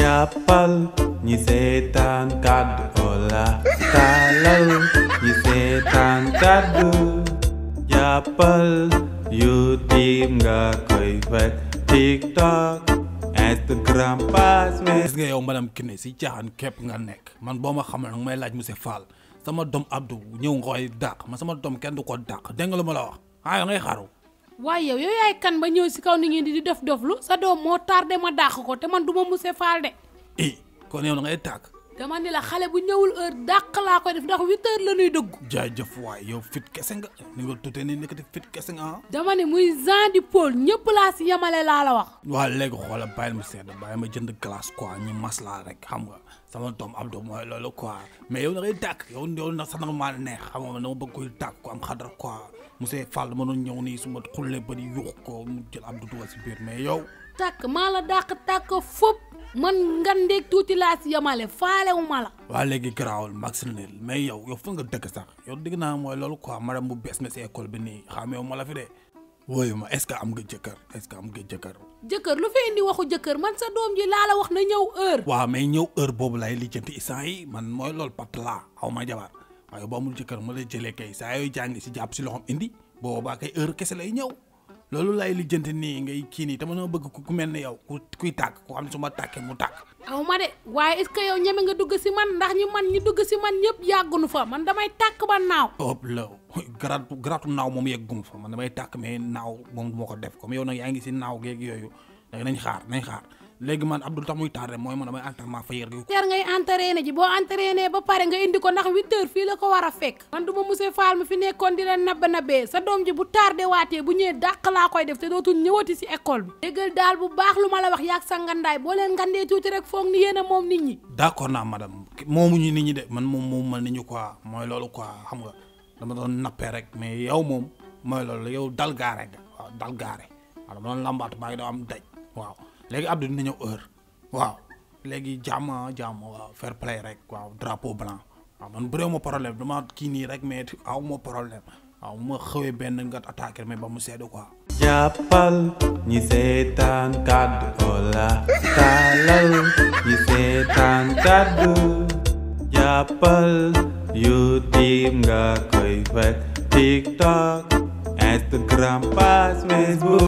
jàppal ñi seetaan kàddu Ola taalal ñi seetaan kàddu jàppal YouTube nga koy fekk TikTok Instagram page gis nga yow madame Kiné si caaxaan képp nga nekk man boo ma xamal nag may laaj monsieur Fall sama doom Abdou ñëw nga koy dàq man sama doom kenn du ko dàq dégg nga lu ma la wax ah ngay xaru waaye yow yaay kan ba ñëw si kaw ni ngeen di def doflu sa doom moo tardé ma dàq ko te man du ma monsieur Fall de. kon yow na ngay tàkk. dama ni la xale bu ñëwul heure dàq laa koy def ndax 8 heures la ñuy dugg. jaajëf waay yow fit kese nga ni nga tuutee ni nekkati fit kese nga ah. dama ne muy Jean di Paul ñëpp laa si yemale laa la wax. waaw léegi xoolal bàyyil ma sedd bàyyi ma jënd glace quoi ñu maslaa rek xam nga sama doom Abdou mooy loolu quoi mais yow na ngay tàkk yow nag sax nag maa neex xam nga dama bëgg koy tàkk ko am xadar quoi monsieur Fall mënoon ñëw nii su ma xullee ba di yuux ko mu jël Abdou dugal si biir mais yow. tàkk maa la dàq tàkk fop man nga ndéeg tuuti laa si yemale faalewu ma la. waa léegi garaawul maxinel mais yow fa nga dëkk sax yow dégg naa mooy loolu quoi madame bu bees nga si école bi nii xamee ma la fi de wooyu ma est-ce que am nga jëkkër est-ce que am nga jëkkër. jëkkër lu fi indi waxu jëkkër man sa doom ji laa la wax na ñëw heure. waaw mais ñëw heure boobu lay lijjanti instant yi man mooy loolu pat laa xaw ma jabar waaye boo amul jëkkër ma lay jëlee kay saa yooyu jàngi si jàpp si loxoom indi boobaa kay heure kese lay ñëw loolu lay lijjanti nii ngay kii nii te ma bëgg ku mel ne yow kuy tàkk ku xam ne su ma tàkkee mu tàkk. aw ma de waaye est-ce que yow ñeme nga dugg si man ndax ñi dugg si man ñëpp yàggunu fa man damay tàkk ba naaw. hop la garaatu naaw moom yeggum fa man damay tàkk mais naaw moom moo ko def comme yow nag yaa ngi si naaw geeg yooyu nañ xaar léegi man Abdou tax muy tardé mooy man damay entraînement fa yër gi. ngay entraîné ji boo entraîné ba pare nga indi ko ndax 8 heures fii la ko war a fekk. man du ma monsieur Fall mi fi nekkoon di leen nabbee sa doom ji bu tardé waatee bu ñëwee dàq laa koy def te dootul ñëwati si école bi. déggal daal bu baax lu ma la wax yaag sa ngandaay boo leen ngandee tuuti rek foog ni yéen a moom nit ñi. d'accord naa madame moomuñu nit ñi de man moom ma nit ñi quoi mooy loolu quoi xam nga dama doon nappee rek mais yow moom mooy loolu yow dal gaare nga waaw dal gaare waaw dama doon lambaatu baa ngi doon am daj waaw léegi Abdou dina ñëw heure waaw léegi jàmm waaw fair play rek waaw drapeau blanc waaw man bëréew ma problème dama kii nii rek mais aw ma problème waaw ma xëwee benn nga attaqué mais ba mu sedd quoi. jàppal ñi seetaan kàddu Ola taalal ñi seetaan kàddu jàppal YouTube nga koy fekk TikTok Instagram page Facebook